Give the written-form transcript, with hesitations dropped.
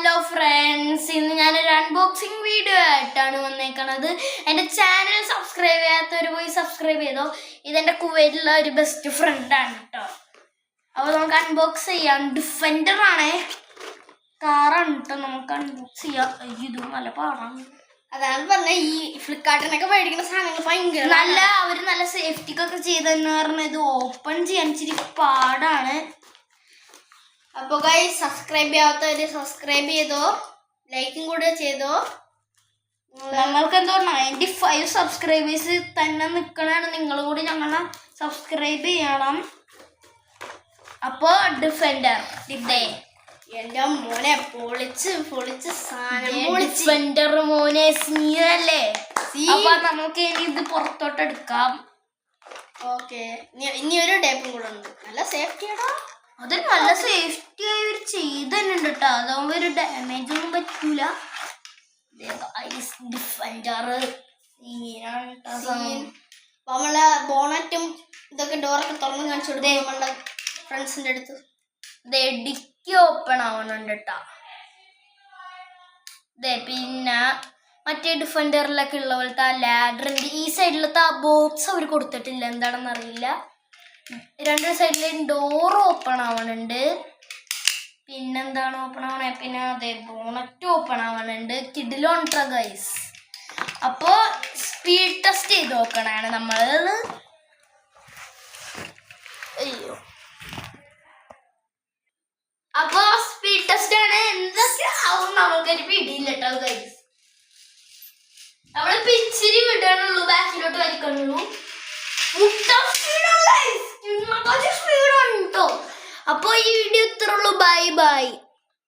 Hello friends, ഇന്ന് ഞാനൊരു unboxing video ആയിട്ടാണ് വന്നേക്കണത്. എൻ്റെ ചാനൽ സബ്സ്ക്രൈബ് ചെയ്യാത്തവർ പോയി സബ്സ്ക്രൈബ് ചെയ്തോ. ഇതെൻ്റെ കുവൈറ്റിലുള്ള ഒരു ബെസ്റ്റ് ഫ്രണ്ടാണ് കേട്ടോ. അപ്പോൾ നമുക്ക് അൺബോക്സ് ചെയ്യാം. ഡിഫൻഡർ ആണേ, കാറാണ് കേട്ടോ. നമുക്ക് അൺബോക്സ് ചെയ്യാം. ഇത് നല്ല പാടാണ്. അതാണ് പറഞ്ഞ ഈ ഫ്ലിപ്കാർട്ടിനൊക്കെ മേടിക്കുന്ന സാധനങ്ങൾ ഭയങ്കര അവർ നല്ല സേഫ്റ്റിക്കൊക്കെ ചെയ്തെന്ന് പറഞ്ഞാൽ ഇത് ഓപ്പൺ ചെയ്യാൻ ഇച്ചിരി പാടാണ്. അപ്പോൾ ഗൈസ്, സബ്സ്ക്രൈബ് ചെയ്യാത്തവര് സബ്സ്ക്രൈബ് ചെയ്തോ, ലൈക്കും കൂടെ ചെയ്തോ. നമ്മൾക്ക് എന്തോ 95 സബ്സ്ക്രൈബേഴ്സ് തന്നെ നിൽക്കണാണ്. നിങ്ങളും കൂടി ഞങ്ങളെ സബ്സ്ക്രൈബ് ചെയ്യണം. അപ്പോൾ ഡിഫൻഡർ ഇതേ എൻ്റെ മോനെ പൊളിച്ച് സാധനം ഡിഫൻഡർ മോനെ സീനല്ലേ. അപ്പൊ നമുക്ക് ഇനി ഇത് പുറത്തോട്ട് എടുക്കാം. ഓക്കെ, ഇനി ഒരു ടേപ്പും കൂടെ ഉണ്ട്. നല്ല സേഫ്റ്റിയാണോ? അത് നല്ല സേഫ്റ്റി ആയി ഇവർ ചെയ്ത് തന്നെ ഉണ്ട് കേട്ടോ. അതാവുമ്പോ ഒരു ഡാമേജ് ഒന്നും പറ്റൂല. ഡിഫൻഡർ നമ്മളെ ബോണറ്റും ഇതൊക്കെ ഡോറൊക്കെ തുറന്ന് കാണിച്ചു കൊടുത്തേ നമ്മളുടെ ഫ്രണ്ട്സിന്റെ അടുത്ത്. ഡിക്കി ഓപ്പൺ ആവണുണ്ട് കേട്ടോ. പിന്നെ മറ്റേ ഡിഫൻഡറിലൊക്കെ ഉള്ള പോലത്തെ ആ ലാഡറിന്റെ ഈ സൈഡിലത്തെ ആ ബോക്സ് അവർ കൊടുത്തിട്ടില്ല, എന്താണെന്ന് അറിയില്ല. രണ്ട് സൈഡിലെ ഡോർ ഓപ്പൺ ആവണുണ്ട്. പിന്നെന്താണ് ഓപ്പൺ ആവണേ? പിന്നെ അതെ ബോണറ്റ് ഓപ്പൺ ആവണുണ്ട്. കിഡിലോണ്ട്ര ഗൈസ്. അപ്പോ സ്പീഡ് ടെസ്റ്റ് ചെയ്ത് നോക്കണാണ് നമ്മൾ. അയ്യോ, അപ്പൊ സ്പീഡ് ടെസ്റ്റ് ആണ്. എന്തൊക്കെ ആവും നമുക്കൊരു പിടിയില്ല കേട്ടോ ഗൈസ്. നമ്മള് പിച്ചിരി വിടാനുള്ളൂ, ബാക്കിലോട്ട് വലിക്കണുള്ളൂ. സ്പീഡുണ്ടോ? അപ്പൊ ഈ വീഡിയോ ഇത്രയുള്ളൂ. Bye by.